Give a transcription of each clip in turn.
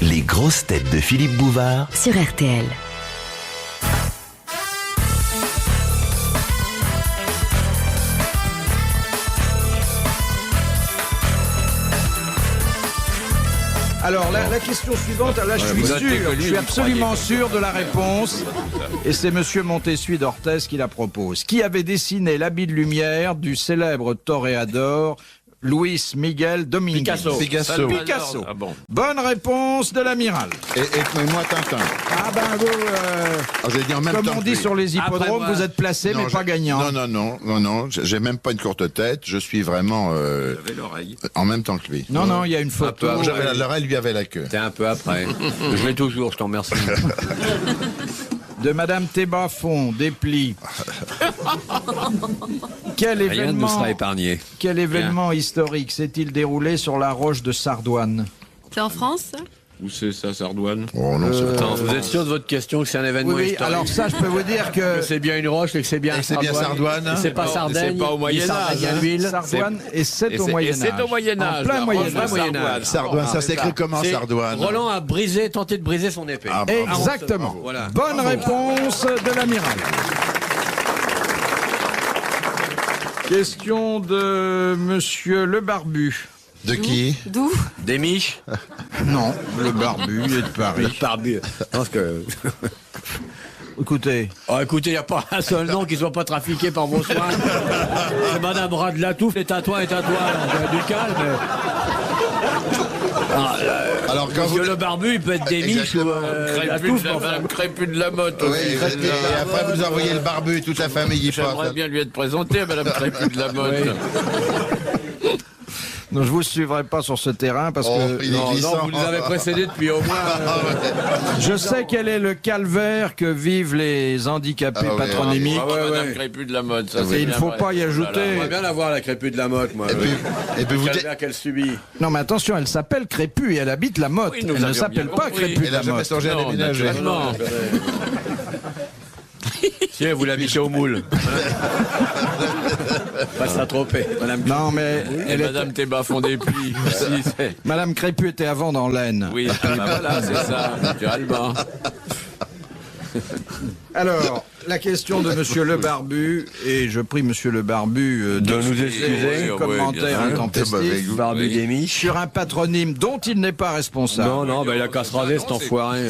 Les grosses têtes de Philippe Bouvard sur RTL. Alors, la question suivante, là, je suis absolument sûr de la réponse. Et c'est monsieur Montessuie d'Orthez qui la propose. Qui avait dessiné l'habit de lumière du célèbre toréador Luis Miguel Dominguez? Picasso. Ah bon. Bonne réponse de l'amiral. Et moi, Tintin. Ah ben vous, J'ai dit en même comme temps on que dit lui. sur les hippodromes, vous êtes placé mais pas gagnant. Non, j'ai même pas une courte tête, je suis vraiment J'avais l'oreille. en même temps que lui. Non, il y a une photo. J'avais l'oreille, lui avait la queue. T'es un peu après. Je l'ai toujours, je t'en remercie. De Madame Thébafond, Desplis. Quel Rien ne nous sera épargné. Quel événement historique s'est-il déroulé sur la roche de Sardoine? C'est en France, ça? Où c'est ça, Sardoine? Oh non, c'est Attends, vous êtes sûr de votre question que c'est un événement Oui, historique? alors ça, je peux vous dire que Que c'est bien une roche et que c'est bien Et c'est bien Sardoine, hein? C'est pas Non, Sardaigne. c'est pas au Moyen-Âge, Sardaigne à hein. l'huile. Sardoine, et c'est au Moyen-Âge. C'est au Moyen-Âge. En plein la Moyen-Âge. roche de Sardoine. Sardoine, ça s'écrit comment, C'est- Sardoine? Roland a tenté de briser son épée. Ah, bravo. Exactement. Voilà. Bonne réponse de l'amiral. Question de monsieur Le Barbu. De qui? D'où? Des miches. Non, Le Barbu, il est de Paris. Barbu. Parce que. Écoutez, Oh, écoutez, il n'y a pas un seul nom qui ne soit pas trafiqué par vos soins. C'est Madame Radlatouf, et à toi. Alors, du calme. Alors, quand Monsieur vous... Le Barbu, il peut être des miches ou la touffe. Madame Crépus de la Motte. Oui, aussi. et après vous envoyez le barbu, toute la famille y J'aimerais passe. bien lui être présenté, Madame Crépus de la Motte. non, je vous suivrai pas sur ce terrain parce Oh, que il est glissant. vous nous avez précédés depuis au moins. je sais quel est le calvaire que vivent les handicapés Ah ouais, patronymiques. Bravo, ouais, Madame ouais. Crépus de la Motte. Ça, Et c'est il ne bien faut vrai. pas y ajouter. J'aimerais bien la voir, la crépue de la motte, moi. Et puis vous dites... Calvaire qu'elle subit. Non, mais attention, elle s'appelle Crépus et elle habite la Motte. Oui, nous elle ne avions s'appelle bien pas compris. Crépus de Elle a la jamais Motte. songé à Non, déménager. naturellement. Si, vous l'habitez au moule. Pas Saint-Tropez. Madame. Non, mais Et Madame Thébafond des Plis aussi. Madame Crépus était avant dans l'Aisne. Oui, voilà, c'est ça, naturellement. Alors, la question de monsieur Le Barbu, et je prie monsieur Le Barbu De nous d'excuser excuser. ce Oui, commentaire bien sûr. intempestif Barbu des miches. sur un patronyme dont il n'est pas responsable. Non, il a qu'à se raser, cet enfoiré.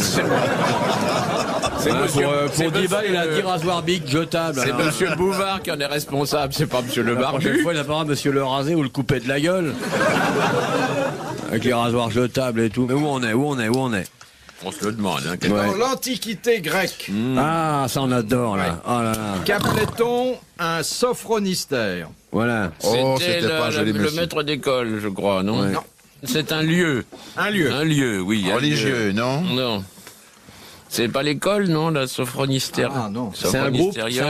Pour 10 balles, il a 10 rasoirs Bic jetables. C'est alors. Monsieur Bouvard qui en est responsable, c'est pas Monsieur Le La prochaine Barbu. fois, il appellera Monsieur le rasé ou le coupé de la gueule. Avec les rasoirs jetables et tout. Mais où on est On se le demande. Hein, Dans l'Antiquité grecque, Ah, ça on adore là. Oh là là. qu'appelait-on un sophronistaire? Voilà. Oh, C'était c'était pas joli, le monsieur. maître d'école, je crois, non? Ouais. Non. C'est un lieu. Un lieu. Un lieu, oui. un Religieux, lieu. non? Non. C'est pas l'école, non, la sophronistère. Ah, non. C'est un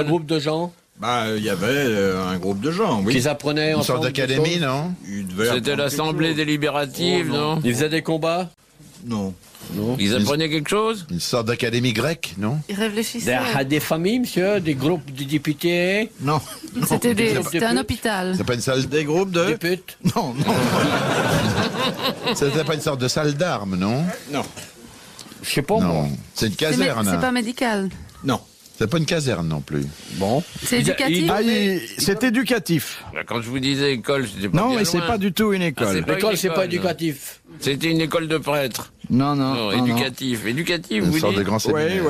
groupe de gens Bah, il y avait un groupe de gens, oui. qui apprenaient Une sorte ensemble. d'académie, non? Il devait C'était apprendre l'assemblée quelque chose. délibérative, Oh, non. non? Ils faisaient des combats. Non. Ils apprenaient quelque chose? Une sorte d'académie grecque, non? Ils réfléchissaient. Des familles, monsieur, des groupes de députés, Non. C'était un hôpital. C'est pas une salle... Des groupes de... des putes. Non. C'était pas une sorte de salle d'armes, non? Non. Je sais pas moi. Non. C'est une C'est caserne. pas médical. Non. C'est pas une caserne non plus. Bon. C'est éducatif. Ah, c'est éducatif. Quand je vous disais école, c'était pas Non, bien mais c'est loin. pas du tout une école. c'est pas- L'école, c'est pas école, éducatif. C'était une école de prêtres. Non, non. Non, non, éducatif. Éducatif, Une vous sorte de dites? grand Oui, séminaire.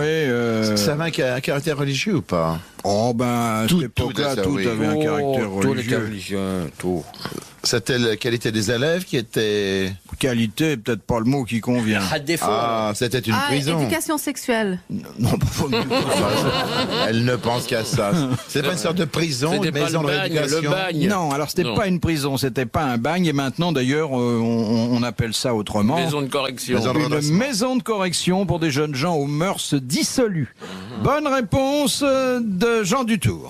oui. Ça avait un caractère religieux ou pas? Oh, ben, à Tout- cette époque-là, tout, tout oui. avait un caractère Tout les religieux. tout. C'était la qualité des élèves qui était... Qualité, peut-être pas le mot qui convient. À défaut. Ah, c'était une Ah, prison. éducation sexuelle. Non, Elle ne pense qu'à ça. C'est pas une sorte de prison, C'était une pas le maison de bagne, le rééducation. bagne. non, alors c'était Non. pas une prison, c'était pas un bagne, et maintenant d'ailleurs on appelle ça autrement. Maison de correction. Maison de Une redressement. maison de correction pour des jeunes gens aux mœurs dissolues. Bonne réponse de Jean Dutour.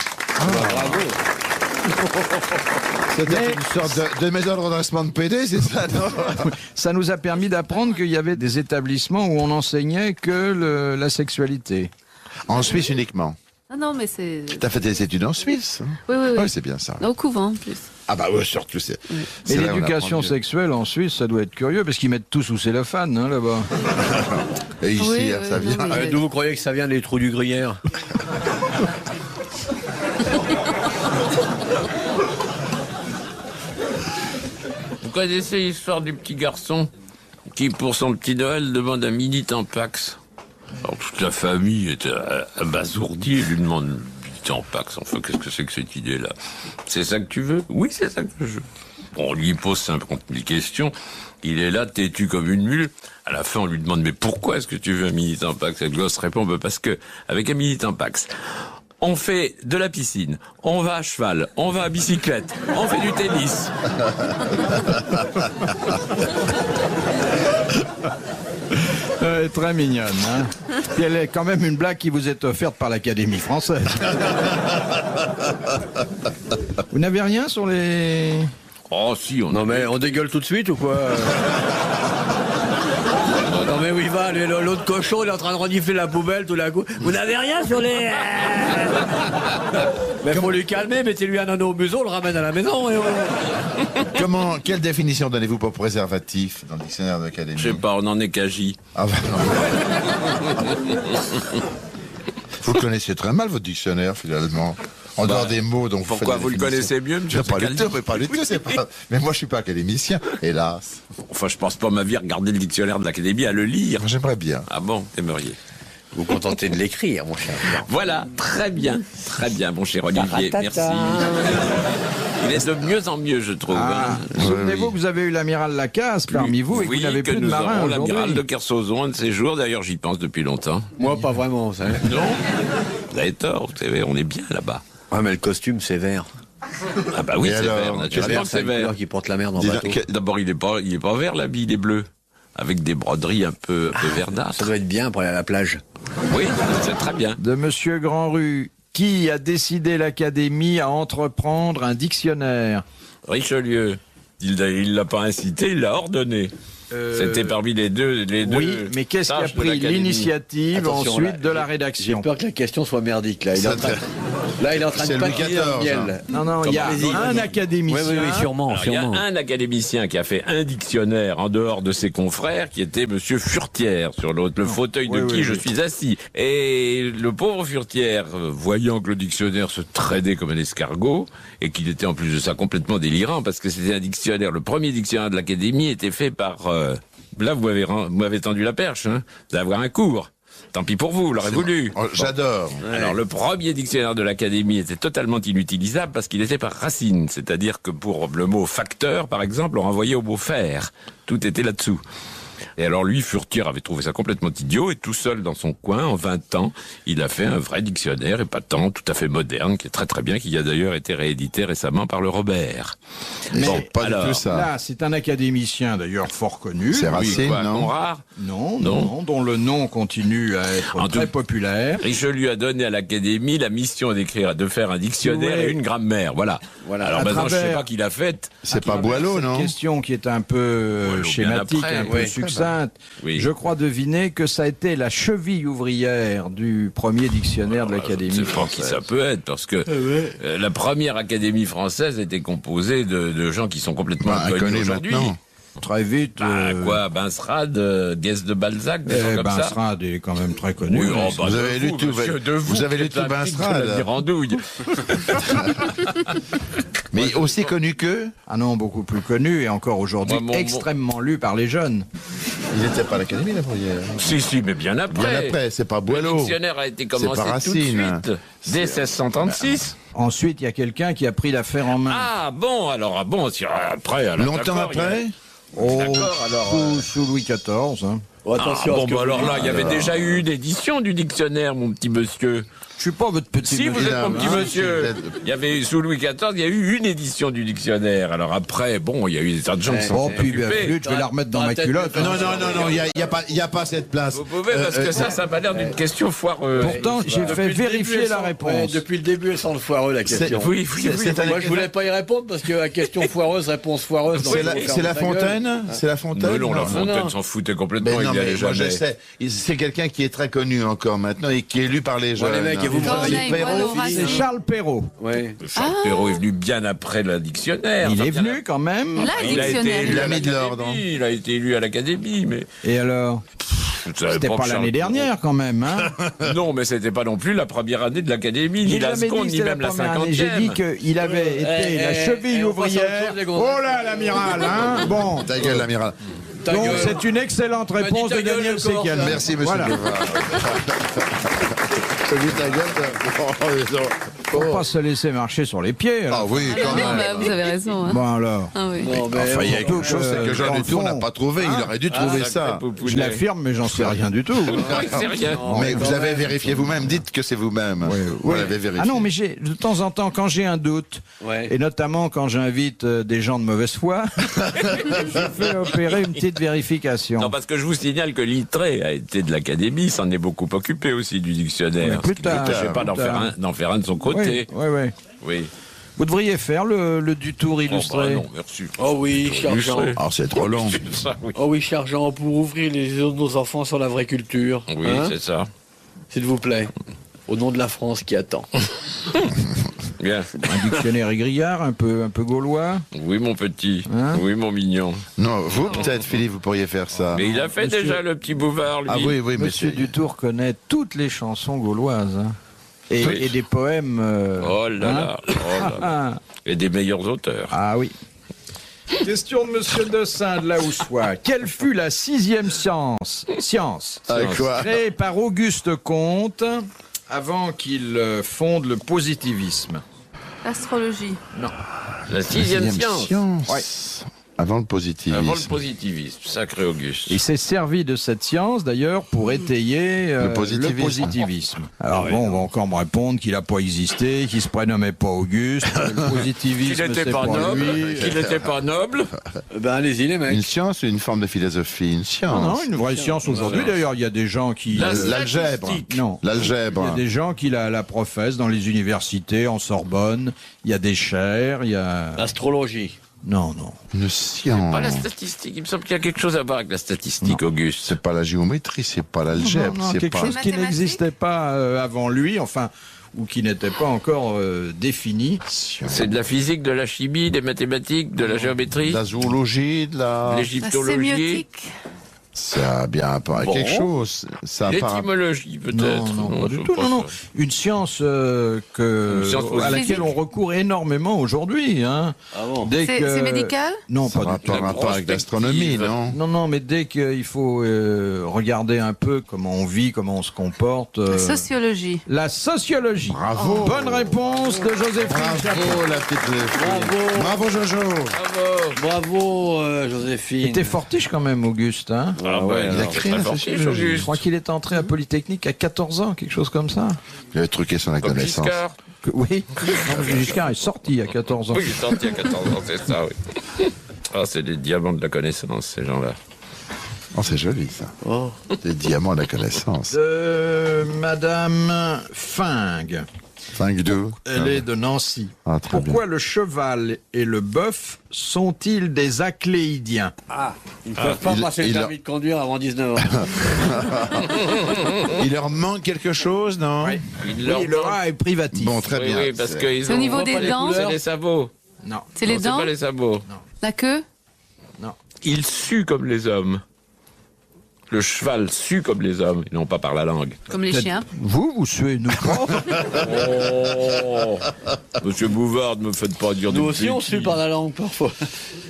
C'était une sorte de maison de redressement de PD, c'est ça, non? Ça nous a permis d'apprendre qu'il y avait des établissements où on enseignait que la sexualité. En Suisse uniquement. Ah non, mais c'est. T'as fait des études en Suisse, hein? Oui, oui, oui. Oui, c'est bien ça. Au couvent, en plus. Ah bah ouais, surtout c'est. Et l'éducation sexuelle en Suisse, ça doit être curieux, parce qu'ils mettent tout sous cellophane, hein, là-bas. Et ici, Oui, ça oui, vient. non, mais- D'où vous croyez que ça vient des trous du gruyère? Vous connaissez l'histoire du petit garçon qui, pour son petit Noël, demande un mini Tampax. Alors toute la famille était abasourdie et lui demande mini Tampax. Enfin, qu'est-ce que c'est que cette idée-là? C'est ça que tu veux? Oui, c'est ça que je veux. Bon, on lui pose 50 000 questions. Il est là, têtu comme une mule. À la fin, on lui demande, mais pourquoi est-ce que tu veux un mini Tampax? Et le gosse répond, parce que, avec un mini Tampax, on fait de la piscine, on va à cheval, on va à bicyclette, on fait du tennis. Très mignonne, hein. Puis elle est quand même une blague qui vous est offerte par l'Académie française. Vous n'avez rien sur les... Oh si, on Non mais on dégueule tout de suite ou quoi? Non mais où il va, l'autre cochon, il est en train de renifler la poubelle tout d'un coup. Vous n'avez rien sur les... Mais faut lui calmer, mettez-lui un anneau au museau, on le ramène à la maison. Et Quelle définition donnez-vous pour préservatif dans le dictionnaire de l'Académie? Je sais pas, on en est qu'à J. Ah bah non. Vous connaissez très mal votre dictionnaire, finalement. En dehors des mots dont vous faites Pourquoi la vous le définition. connaissez mieux, monsieur Je pas du Secaldi? tout, mais pas du tout, c'est pas... Mais moi, je suis pas académicien, hélas. Enfin, je pense pas ma vie à regarder le dictionnaire de l'Académie, à le lire. J'aimerais bien. Ah bon, t'aimeriez. vous vous contentez de l'écrire, mon cher. Voilà, très bien, mon cher Olivier, merci. Il est de mieux en mieux, je trouve. Ah, hein. souvenez-vous que vous avez eu l'amiral Lacasse parmi vous et que Oui, vous n'avez que plus de nous marin aurons aujourd'hui. l'amiral de Kersozon, un de ces jours. D'ailleurs, j'y pense depuis longtemps. Moi, pas vraiment, ça. Non, vous avez tort, vous savez, on est bien là-bas. Ouais, mais le costume, c'est vert. Ah bah oui, Et c'est alors, vert, naturellement que C'est c'est une couleur vert. qui porte la merde en Dis bateau. donc, D'abord, il est pas vert, l'habit, il est bleu. Avec des broderies un peu verdâtres. Ça doit être bien pour aller à la plage. Oui, c'est très bien. De Monsieur Grandrue, qui a décidé l'Académie à entreprendre un dictionnaire? Richelieu, il l'a pas incité, il l'a ordonné. C'était parmi les deux. Oui, mais qu'est-ce qui a tâches de pris l'Académie. l'initiative Attention, ensuite là, de la J'ai rédaction? peur que la question soit merdique, là. Il est en train C'est de Louis patiner dans le XIV, miel. hein. là. Non, il y a Vas-y, un vas-y. académicien. Oui, sûrement, Alors, il y a un académicien qui a fait un dictionnaire en dehors de ses confrères, qui était Monsieur Furtière, sur le fauteuil de qui je suis assis. Et le pauvre Furtière, voyant que le dictionnaire se traînait comme un escargot, et qu'il était en plus de ça complètement délirant, parce que c'était un dictionnaire, le premier dictionnaire de l'Académie était fait par... Là, vous m'avez tendu la perche, hein, d'avoir un cours. Tant pis pour vous l'aurez voulu. Oh, j'adore. Alors le premier dictionnaire de l'Académie était totalement inutilisable parce qu'il était par racine, c'est-à-dire que pour le mot facteur, par exemple, on renvoyait au mot faire. Tout était là-dessous. Et alors lui, Furtière, avait trouvé ça complètement idiot et tout seul dans son coin, en 20 ans, il a fait un vrai dictionnaire épatant, tout à fait moderne, qui est très très bien, qui a d'ailleurs été réédité récemment par le Robert. Mais Pas alors, du tout ça. là, c'est un académicien d'ailleurs fort connu. C'est Oui, Racine, quoi, non? Conrad Non, dont le nom continue à être En très tout- populaire. Richelieu a donné à l'Académie la mission de faire un dictionnaire Ouais. et une grammaire, voilà. Alors À maintenant, je sais travers- pas qui l'a fait. C'est pas Boileau, Cette non? question qui est un peu Boileau, bien schématique, après, un peu oui. succincte. Oui. Je crois deviner que ça a été la cheville ouvrière du premier dictionnaire de l'Académie Je sais pas qui française. ça peut être, parce que la première Académie française était composée de gens qui sont complètement Bah, inconnus inconnu aujourd'hui. maintenant. Très vite. Quoi, Benserade, Guest de Balzac, des gens comme ça. Benserade est quand même très connu. Oui, mais oh, bah, Vous de avez lu tout, monsieur, de vous avez lu qui êtes tout un flic Benserade. de la Mirandouille. Mais aussi connu qu'eux? Ah non, beaucoup plus connu et encore aujourd'hui Moi, mon- extrêmement lu par les jeunes. Il n'était pas à l'Académie, la première. Si, mais bien après. Bien après, c'est pas Le Boileau. dictionnaire a été commencé pas tout de Racine. suite, dès 1636. Ensuite, il y a quelqu'un qui a pris l'affaire en main. Ah bon, si, après. Alors, Longtemps d'accord, il y a- après? Oh, d'accord, alors, sous Louis XIV. Hein. Oh, Ah, attention à bon, ce que bah vous alors dites. là, il y avait déjà eu une édition du dictionnaire, mon petit monsieur. Je suis pas votre petit Si vous monsieur. êtes mon petit hein, monsieur, si vous êtes- il y avait sous Louis XIV, il y a eu une édition du dictionnaire. Alors après, bon, il y a eu des tas de gens qui sont Oh, puis occupés. la flûte, je vais la remettre dans ma Tête- culotte. Non, il n'y a pas cette place. Vous pouvez, parce que ça m'a l'air d'une question foireuse. Pourtant, j'ai Depuis fait le début, vérifier elle la sent- réponse. ouais, depuis le début, elle sent le foireux, la question. Oui, Moi, je voulais pas y répondre parce que la question foireuse, réponse foireuse. C'est la Fontaine? C'est la Fontaine? Mais non, la non. Fontaine s'en foutait complètement. Mais Il non, n'y mais allait moi je jamais. sais. C'est quelqu'un qui est très connu encore maintenant et qui est lu par les jeunes. les mecs, et vous Corneille, Boileau, C'est Racine. Charles Perrault. Ouais. Charles Perrault est venu bien après le dictionnaire. Il Enfin, est bien venu quand même. Là, Il a été dictionnaire. élu Il à a mis de l'ordre. l'Académie. Il a été élu à l'Académie, mais Et alors je savais C'était que pas Charles l'année Perrault- dernière quand même, hein. Non, mais c'était pas non plus la première année de l'Académie, ni J'ai la jamais dit seconde, que ni c'était même la première année. J'ai dit cinquantième. qu'il avait été la cheville on passe à autre ouvrière. chose, les gars. Oh là, l'amiral, hein. Bon. Ta gueule, l'amiral. Ta Donc gueule. c'est une excellente m'a dit réponse ta de gueule, Daniel le Corse, Sécal. hein. Merci, monsieur Voilà. Guevara. T'as vu ta gueule Faut pas se laisser marcher sur les pieds. Ah alors. oui, Ah, quand non, même. bah, vous avez raison. Hein. Bon alors. Ah oui. Non, mais Enfin, il y a surtout quelque chose c'est que Jean dans le Dutour n'a fond. pas trouvé. Il aurait dû trouver ça. Je l'affirme, mais j'en sais rien du tout. C'est rien. Mais vous avez vérifié vous-même. Dites que c'est vous-même. Vous l'avez vérifié. Ah non, mais j'ai de temps en temps, quand j'ai un doute, Ouais. et notamment quand j'invite des gens de mauvaise foi, je fais opérer une petite vérification. Non, parce que je vous signale que Littré a été de l'Académie, s'en est beaucoup occupé aussi du dictionnaire. Oui, plus tard, Je sais pas plus d'en faire tard. d'en faire un de son côté. Oui, oui, oui. Oui. Vous devriez faire le Dutour Oh, bah, illustré. non, merci. Oh oui, cher Jean. Illustré. Alors c'est trop long. Ça, oui. Oh oui, cher Jean, pour ouvrir les yeux de nos enfants sur la vraie culture. Oui, Hein, c'est ça. s'il vous plaît. Au nom de la France qui attend. Bien. Un dictionnaire aiguillard, un peu gaulois. Oui, mon petit. Hein Oui, mon mignon. Non, vous peut-être, Philippe, vous pourriez faire ça. Mais il a fait Monsieur- déjà le petit Bouvard, lui. Ah oui, oui, Monsieur monsieur. Dutour connaît toutes les chansons gauloises. Hein. Et, Oui. et des poèmes. Oh là hein. là. Oh là là. Ah, Et des meilleurs auteurs. ah oui. Question de Monsieur Dessin de la Houssois. Quelle fut la 6e science Ah, quoi créée par Auguste Comte avant qu'il fonde le positivisme? Astrologie. La sixième science. Ouais. Avant le positivisme. Avant le positivisme. Sacré Auguste. Il s'est servi de cette science, d'ailleurs, pour étayer Le positivisme. positivisme. Alors bon, on va encore me répondre qu'il n'a pas existé, qu'il se prénommait pas Auguste, que le positivisme, Qu'il n'était c'est pas pas noble. lui. Qu'il n'était pas noble. Ben allez-y les mecs. Une science ou une forme de philosophie? Une Non, science. non, une vraie science aujourd'hui. D'ailleurs, il y a des gens qui... L'algèbre. non. Il y L'algèbre. a des gens qui la professent dans les universités, en Sorbonne. Il y a des chaires, il y a... L'astrologie. Non, non. Une science. Pas la statistique. Il me semble qu'il y a quelque chose à voir avec la statistique, Auguste. C'est pas la géométrie, c'est pas l'algèbre, Non, non, c'est quelque pas. chose qui Mathématiques n'existait pas avant lui, enfin, ou qui n'était pas encore défini. C'est de la physique, de la chimie, des mathématiques, de la géométrie, De la zoologie, de de la. La l'égyptologie, sémiotique. Ça a bien rapport à Bon. quelque chose. Ça a pas. l'étymologie peut-être. Non, non, pas du c'est tout. pas Non, non. ça. Une science, Une science à laquelle physique. on recourt énormément aujourd'hui. Hein. Ah bon. Dès C'est que- c'est médical. Non, Ça pas n'a du tout. pas rapport avec l'astronomie, prospective. non? Non, non, mais dès qu'il faut regarder un peu comment on vit, comment on se comporte. Sociologie. La sociologie. Bravo. Bonne réponse de Joséphine Chapeau. Bravo, la petite Joséphine. Bravo. Bravo, Jojo. Bravo Joséphine. Il était fortiche quand même, Auguste. Hein. Ah ouais, ouais, il a alors, créé très la fortiche, sociologie. Auguste. Je crois qu'il est entré à Polytechnique à 14 ans, quelque chose comme ça. Il avait truqué son Comme connaissance. Giscard. Oui, non, Giscard est sorti à 14 ans. Oui, il est sorti à 14 ans, c'est ça, oui. Ah, c'est des diamants de la connaissance, ces gens-là. Oh, c'est joli, ça. Oh. Des diamants de la connaissance. Madame Fingue, 5-2. elle est de Nancy. Ah, très Pourquoi le cheval et le bœuf sont-ils des acléidiens? Ah, ils ne peuvent pas il- passer le il a- permis de conduire avant 19 ans. Il leur manque quelque chose, non? Oui. Il Oui, le rat est privatif. Bon, très oui, bien. oui, parce C'est- qu'ils C'est au ont- niveau on voit des pas les dents couleurs, C'est les sabots. Non, C'est les Non, dents. C'est pas les sabots. La queue. non. Ils suent comme les hommes. Le cheval sue comme les hommes, et non pas par la langue. Comme les Peut-être chiens. Vous suez, nous pas. Oh Monsieur Bouvard, ne me faites pas dire Nous des aussi on bêtises. suit par la langue parfois.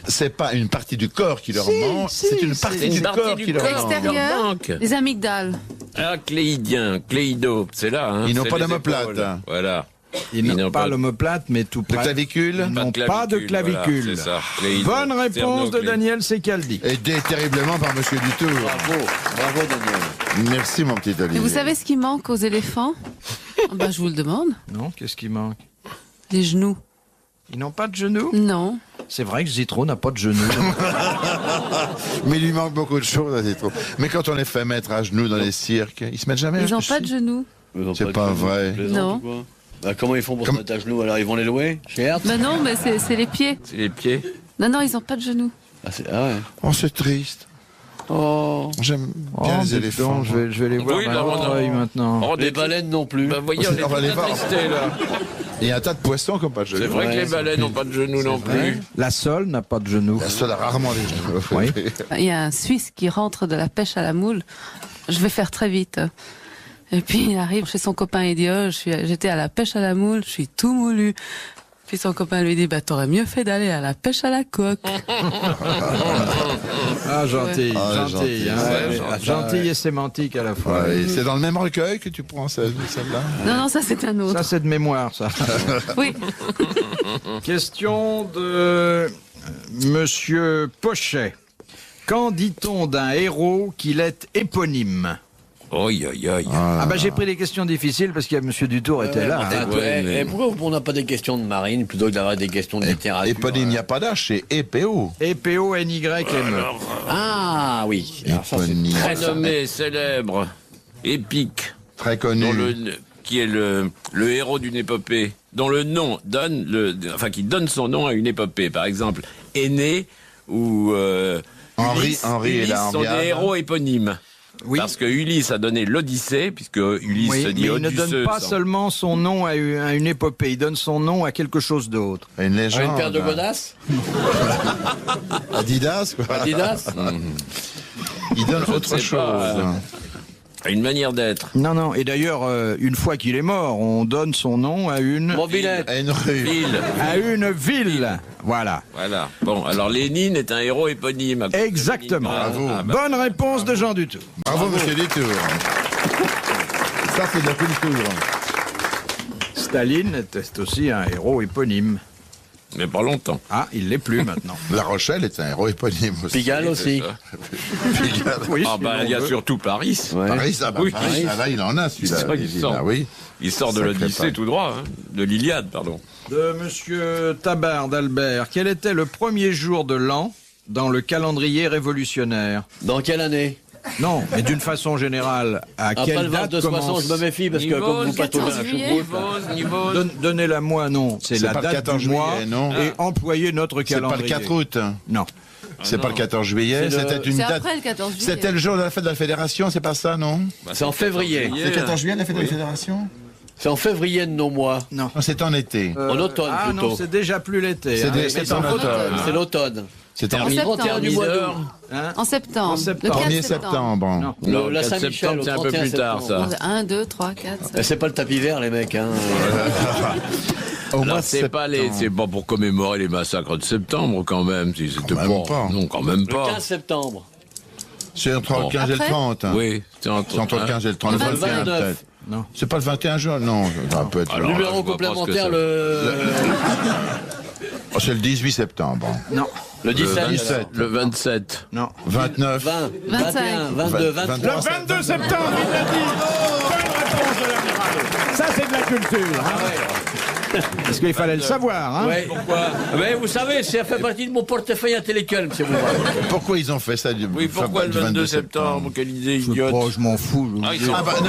C'est pas une partie du corps qui leur Si, manque, si, c'est une c'est partie C'est du une partie corps du qui leur corps. manque. Extérieur. Il leur manque. Les amygdales. Ah, cléidien, cléido, c'est là. Hein, Ils n'ont c'est pas les d'omoplate. épaules. Voilà. Ils n'ont pas pas l'omoplate, mais tout De près. clavicule? Ils n'ont pas de clavicule. Voilà, c'est ça, cléido. Bonne réponse de Sternoclé- Daniel Secaldi. Aidé terriblement par Monsieur Dutour. Bravo Daniel. Merci, mon petit Olivier. Et vous savez ce qui manque aux éléphants? Ben, je vous le demande. Non, qu'est-ce qui manque? Les genoux. Ils n'ont pas de genoux? Non. C'est vrai que Zitro n'a pas de genoux. Mais il lui manque beaucoup de choses, c'est trop. Mais quand on les fait mettre à genoux dans les cirques, ils se mettent jamais à Ils n'ont genoux. pas de genoux. Ils ont C'est de pas genoux, vrai. tu plaisantes Non. ou quoi Bah, comment ils font pour se mettre à genoux alors? Ils vont les louer chez Hertz? Ben non, mais c'est les pieds. C'est les pieds. Non, non, ils n'ont pas de genoux. Ah ouais. Oh, c'est triste. Oh. J'aime bien les dites éléphants. donc, je vais les voir Oui, d'un là, autre on a- œil maintenant. Oh, Les baleines non plus. Bah, voyez, on est On va les bien voir. attristés, là. Il y a un tas de poissons qui n'ont pas de C'est genoux. vrai que les baleines n'ont pas de genoux non plus. La sole n'a pas de genoux. La seule a rarement des genoux. Oui. Il y a un Suisse qui rentre de la pêche à la moule. Je vais faire très vite. Et puis il arrive chez son copain, il dit oh, j'étais à la pêche à la moule, je suis tout moulu. Puis son copain lui dit bah t'aurais mieux fait d'aller à la pêche à la coque. Ah, gentil, Ah, gentil. gentil. Hein. Ouais, Gentil et sémantique à la fois. Ouais, et c'est dans le même recueil que tu prends celle-là. Non, ça c'est un autre. Ça, c'est de mémoire, ça. Oui. Question de Monsieur Pochet. Quand dit-on d'un héros qu'il est éponyme? Aïe, aïe, aïe. Ah bah j'ai pris les questions difficiles parce que Monsieur Dutour était là. hein. Ouais, mais- Pourquoi on n'a pas des questions de marine plutôt que d'avoir des questions de littérature? Éponyme, il n'y a pas d'âge, c'est EPO. EPONYME. Ah oui. Alors ça, c'est Éponyme. très Prénommé, célèbre, épique, Très connu. qui est le héros d'une épopée, dont le nom donne qui donne son nom à une épopée. Par exemple, Aîné ou Henri et Ulysse la sont des Henriade. héros éponymes. Oui. Parce que Ulysse a donné l'Odyssée, puisque Ulysse Oui, se mais dit il ne Odysseus. donne pas seulement son nom à une épopée, il donne son nom à quelque chose d'autre. Une légende. Une paire de godasses Adidas, quoi. Adidas. Il donne Je autre ne sais pas, chose. Une manière d'être. Non, non, et d'ailleurs, une fois qu'il est mort, on donne son nom à une Mobilette. À une rue. ville. Voilà. Voilà. Bon, alors Lénine est un héros éponyme. à cause de Exactement. Léningrad. Bravo. Ah, bah, Bonne réponse de Jean Dutour. Bravo, monsieur Dutour. Ça, c'est de la culture. Staline est aussi un héros éponyme. mais pas longtemps. Ah, il l'est plus maintenant. La Rochelle est un héros éponyme aussi. Pigalle aussi. Pigalle. Oui, Ah bah, il y a surtout Paris. Paris, ça va. Oui. Paris, ah, là, il en a celui-là. C'est vrai qu'il sort. Ah oui. Il sort de Sacré l'Odyssée Paris. tout droit, hein. De l'Iliade, pardon. De Monsieur Tabard d'Albert. Quel était le premier jour de l'an dans le calendrier révolutionnaire? Dans quelle année? Non, mais d'une façon générale, à Après quelle le date 22 60, commence je me méfie parce que Niveau comme vous patauez 14 à la juillet. choucroute. Niveau. Donnez-la moi, non. C'est C'est la pas le date 14 du mois juillet, non. et employez notre C'est pas le calendrier. 4 août. Non. C'est pas le 14 juillet. C'est le- C'était une C'est date. après le 14 juillet. C'était le jour de la fête de la Fédération, c'est pas ça, non? C'est en février. C'est le 14 juillet la fête de la Fédération? C'est en février de nos mois. Non. Non, c'est en été. En automne, Ah plutôt. non, c'est déjà plus l'été. C'est hein. des- Mais c'est c'est en en automne. C'est l'automne. C'est en Termine septembre. 31 du mois d'août. Hein En septembre. En septembre. Le 4 1er septembre. Non. Non, La 4 Saint-Michel, septembre, au c'est un peu 31 plus tard, ça. 1, 2, 3, 4. Eh, c'est pas le tapis vert, les mecs. Hein. Au mois Alors, de c'est pas pour commémorer les massacres de septembre, quand même. Si c'était même pas. Non, quand même Le pas. 15 septembre. C'est entre le 15 et le Après 30. Oui, c'est C'est entre le 15 et le 30. Le 21 29. peut-être. Non. C'est pas le 21 juin, non. Ça peut être. Alors, là, je Numéro vois pas ce que complémentaire, c'est. le Oh, c'est le 18 septembre. Non. le 17. 17. Le 27. Non. 29. 20, 25. 21, 22, 23. Le 22 septembre, il l'a dit. Bonne réponse de l'amiral. Ça, c'est de la culture. Hein. Parce qu'il fallait le savoir. Hein. Ouais. Pourquoi? Mais vous savez, ça fait partie de mon portefeuille intellectuel, monsieur Bouvard. Pourquoi ils ont fait ça du Oui, pourquoi le 22 septembre? Quelle idée idiote. Oh, je m'en fous. je vous Ah, le ils dis. sont... Ah bah, non,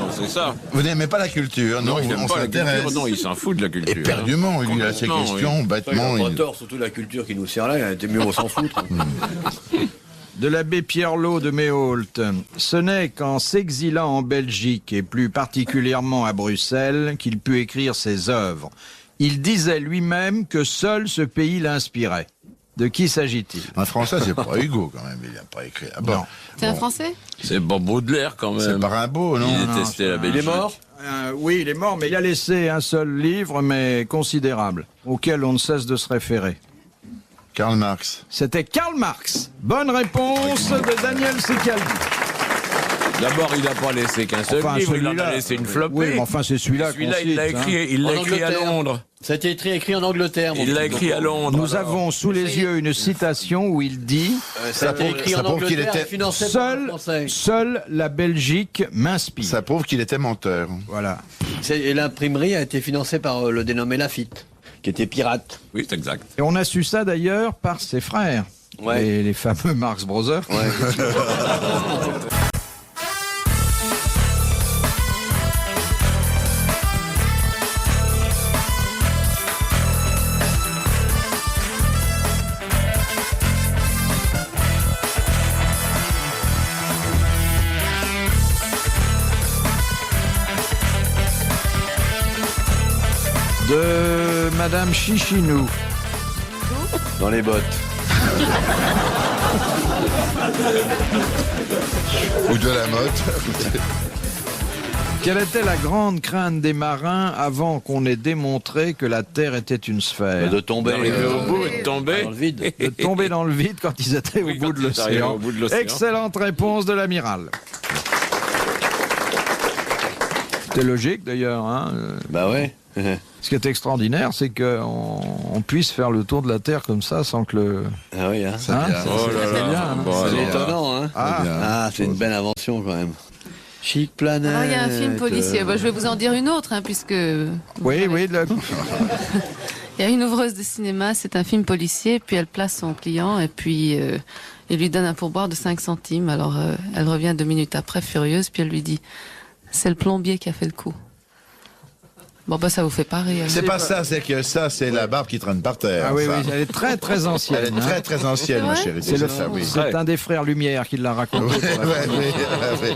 non, c'est ça. Vous n'aimez pas la culture, non, Non, il n'aime on pas la s'intéresse. culture. Non, il s'en fout de la culture. Éperdument, il a ses Complètement, questions, oui. bêtement. Il a pas il- tort, surtout la culture qui nous sert là, il était mieux on s'en foutre. De l'abbé Pierre-Lot de Méhault. Ce n'est qu'en s'exilant en Belgique, et plus particulièrement à Bruxelles, qu'il put écrire ses œuvres. Il disait lui-même que seul ce pays l'inspirait. De qui s'agit-il? Un français, c'est pas Hugo quand même, il n'a pas écrit. Ah bon, Non. C'est un français? C'est pas Baudelaire, quand même. c'est pas Rimbaud, non? Il détestait la Il Belgique. est mort? Oui, il est mort, mais il a laissé un seul livre, mais considérable, auquel on ne cesse de se référer. Karl Marx. C'était Karl Marx. Bonne réponse de Daniel Secaldi. D'abord, il n'a pas laissé qu'un seul Enfin, livre, il en celui-là- a laissé une flopée. Oui, mais enfin, c'est celui-là qu'on il l'a cite, hein. écrit, il l'a En écrit à Angleterre. Londres. Ça a été écrit en Angleterre. mon Il l'a petit écrit à Bobo. Londres. Nous alors. avons sous les yeux une citation où il dit Ça a été écrit ça en prouve qu'il Angleterre était et financé par les « Français. Seule la Belgique m'inspire Ça prouve qu'il était menteur. ». Voilà. Et l'imprimerie a été financée par le dénommé Lafitte, qui était pirate. Oui, c'est exact. Et on a su ça d'ailleurs par ses frères, Ouais. les fameux Marx Brothers. De Madame Chichinou. Dans les bottes. Ou de la motte. Quelle était la grande crainte des marins avant qu'on ait démontré que la Terre était une sphère? De tomber D'arriver au bout et de tomber. dans le vide. De tomber dans le vide quand ils étaient Oui, au bout quand de ils arrivaient l'océan. au bout de l'océan. Excellente réponse de l'amiral. C'était logique d'ailleurs. Hein. Bah ouais. Ce qui est extraordinaire, c'est qu'on puisse faire le tour de la Terre comme ça sans que le... Ah oui, hein. C'est Hein, bien. Oh là c'est là. bien, hein. Bon, C'est alors, étonnant, hein. Ah, C'est une belle invention quand même. Chic Planète. Alors, il y a un film policier. Bah, je vais vous en dire une autre, hein, puisque... oui, oui. Il y a une ouvreuse de cinéma, c'est un film policier, puis elle place son client, et puis il lui donne un pourboire de 5 centimes. Alors, elle revient 2 minutes après, furieuse, puis elle lui dit « C'est le plombier qui a fait le coup ». Bon, bah, ça vous fait pas rire. C'est pas ça, c'est que ça, c'est la barbe qui traîne par terre. Ah oui, ça. oui, elle est très très ancienne. Elle est hein. très très ancienne, C'est ma vrai chérie. C'est ça, oui. c'est un des frères Lumière qui l'a raconté. Ouais, oui.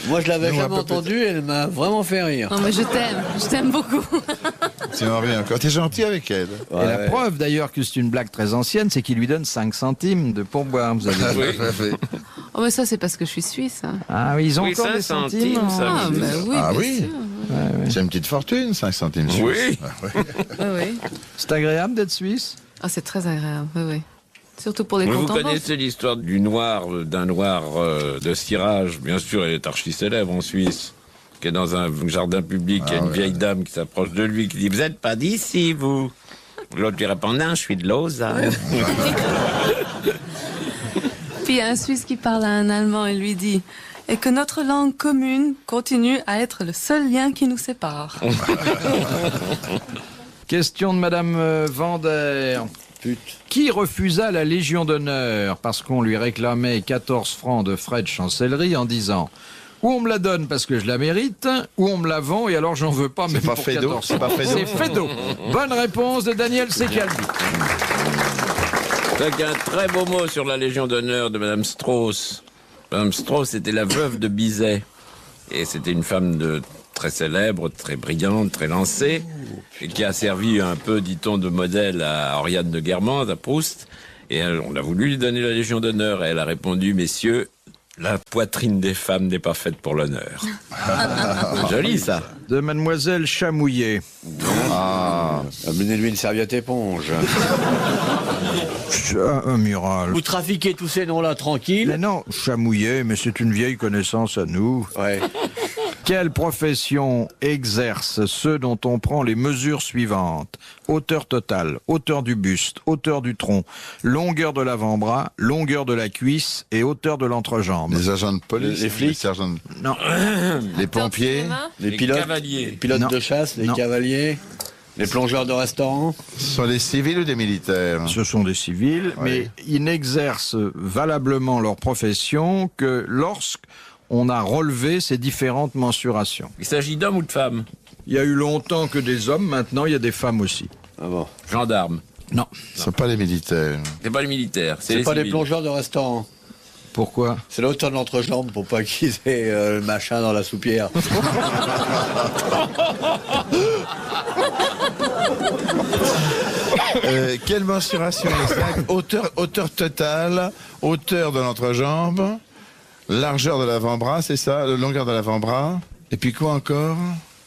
Moi, je l'avais Nous, on jamais peut entendue, elle m'a vraiment fait rire. Non, mais je t'aime beaucoup. Tu m'en reviens encore. T'es gentil avec elle. Et la preuve d'ailleurs que c'est une blague très ancienne, c'est qu'il lui donne 5 centimes de pourboire. Vous avez dit. Oh, mais ça, c'est parce que je suis suisse. Hein. Ah oui, ils ont Oui, encore 5 des centimes. centimes, ça. Ah, bah oui, Ah bien oui. sûr. C'est une petite fortune, 5 centimes. Oui. Oui, oui. C'est agréable d'être suisse. Ah, c'est très agréable, oui, oui. Surtout pour les Vous comptes en banque. connaissez l'histoire d'un noir de cirage. Bien sûr, elle est archi célèbre en Suisse. Qui est dans un jardin public. Il y a une vieille dame qui s'approche de lui qui dit « Vous n'êtes pas d'ici, vous ?» L'autre lui répond « Non, je suis de Lausanne. Puis il y a un Suisse qui parle à un Allemand et lui dit « Et que notre langue commune continue à être le seul lien qui nous sépare. Question de Madame Vander. Qui refusa la Légion d'honneur parce qu'on lui réclamait 14 francs de frais de chancellerie en disant ou on me la donne parce que je la mérite, ou on me la vend et alors j'en veux pas, mais pas pour Fédot, 14 c'est pas francs. Fédot. C'est Fédot. Bonne réponse de Daniel Secaldi. Donc un très beau mot sur la Légion d'honneur de Madame Strauss. Madame Strauss était la veuve de Bizet. Et c'était une femme très célèbre, très brillante, très lancée, et qui a servi un peu, dit-on, de modèle à Oriane de Guermantes, à Proust. Et on a voulu lui donner la Légion d'honneur. Et elle a répondu, messieurs, la poitrine des femmes n'est pas faite pour l'honneur. Joli, ça. De Mademoiselle Chamouillet. Amenez-lui une serviette éponge. Amiral. Vous trafiquez tous ces noms-là tranquille. Mais non, Chamouillet, mais c'est une vieille connaissance à nous. Ouais. Quelle profession exerce ceux dont on prend les mesures suivantes? Hauteur totale, hauteur du buste, hauteur du tronc, longueur de l'avant-bras, longueur de la cuisse et hauteur de l'entrejambe. Les agents de police, Les flics. sergents de- Non, les pompiers, Les Les pilotes, cavaliers. les pilotes Non. de chasse, les Non. cavaliers, les plongeurs de restaurant. ce sont les civils ou des militaires? ce sont des civils, mais ils n'exercent valablement leur profession que lorsqu'on a relevé ces différentes mensurations. Il s'agit d'hommes ou de femmes? Il y a eu longtemps que des hommes, maintenant il y a des femmes aussi. Ah bon. Gendarmes. Non. Ce ne sont pas les militaires. C'est pas les militaires, c'est C'est les pas des civils. plongeurs de restaurant. Pourquoi? C'est la hauteur de l'entrejambe pour pas qu'ils aient le machin dans la soupière. Quelle mensuration exacte? Hauteur totale, hauteur de l'entrejambe, largeur de l'avant-bras, c'est ça? Longueur de l'avant-bras. Et puis quoi encore?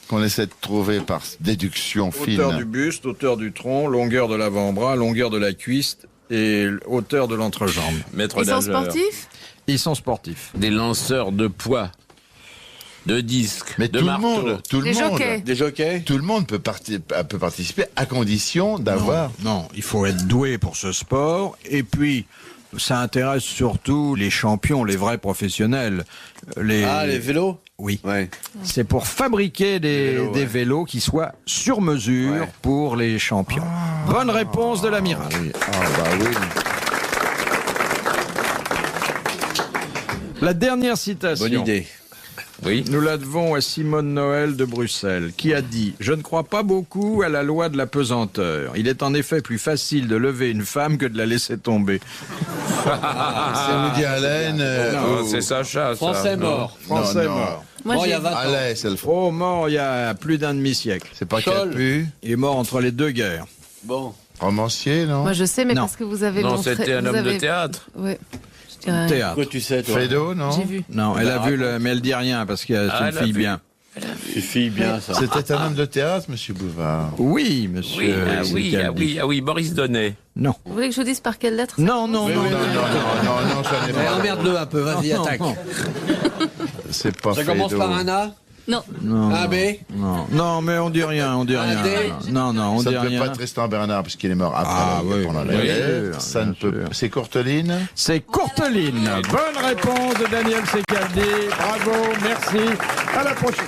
Qu'on essaie de trouver par déduction fine. Hauteur du buste, hauteur du tronc, longueur de l'avant-bras, longueur de la cuisse et hauteur de l'entrejambe. Maître Ils sont nageur. sportifs? Ils sont sportifs. Des lanceurs de poids, de disques, Mais de tout marteaux. le monde, tout le Des monde, jockeys. Des jockeys. tout le monde peut participer à condition d'avoir. Non, il faut être doué pour ce sport. Et puis, ça intéresse surtout les champions, les vrais professionnels. Les vélos. Oui. Ouais. C'est pour fabriquer des vélos qui soient sur mesure Ouais. pour les champions. Bonne réponse de l'amiral. Oui. Ah bah oui. La dernière citation. Bonne idée. Oui. Nous la devons à Simone Noël de Bruxelles, qui a dit « Je ne crois pas beaucoup à la loi de la pesanteur. Il est en effet plus facile de lever une femme que de la laisser tomber. » C'est Woody Allen. Non, c'est Sacha, ça. Français mort. Français non. mort. Moi, Bon, il y j'ai a 20 ans. Allez, c'est le fond. Oh, mort il y a plus d'un demi-siècle. C'est pas Scholl. Capu. Il est mort entre les deux guerres. Bon. Romancier, non? Moi, je sais, mais Non. parce que vous avez Non, montré... c'était un vous homme de avez- théâtre. Ouais, je dirais... Théâtre. Quoi tu sais, toi? Fédo, non? J'ai vu. Non, elle a vu, mais elle dit rien parce que c'est Ah, une elle a fille vu. bien. Suffit bien, ça. C'était un homme de théâtre, monsieur Bouvard. Oui, monsieur. Oui, ah oui, Caldi. ah oui, ah oui, Boris Donnet. Non. Vous voulez que je vous dise par quelle lettre? Non, non, non, Non, non. ça n'est Eh, pas. emmerde-le un peu, vas-y, attaque. C'est pas Ça commence Fédo. par un A? Non. Non, Un B? non, non, mais on dit rien, on dit Un rien. D? Non, non, on Ça dit ne peut rien. pas être Tristan Bernard, puisqu'il est mort après Ah, oui, pendant la bien guerre. sûr, Ça bien ne peut. sûr. C'est Courteline. C'est Courteline. Bonne réponse de Daniel Secaldi. Bravo, merci. À la prochaine.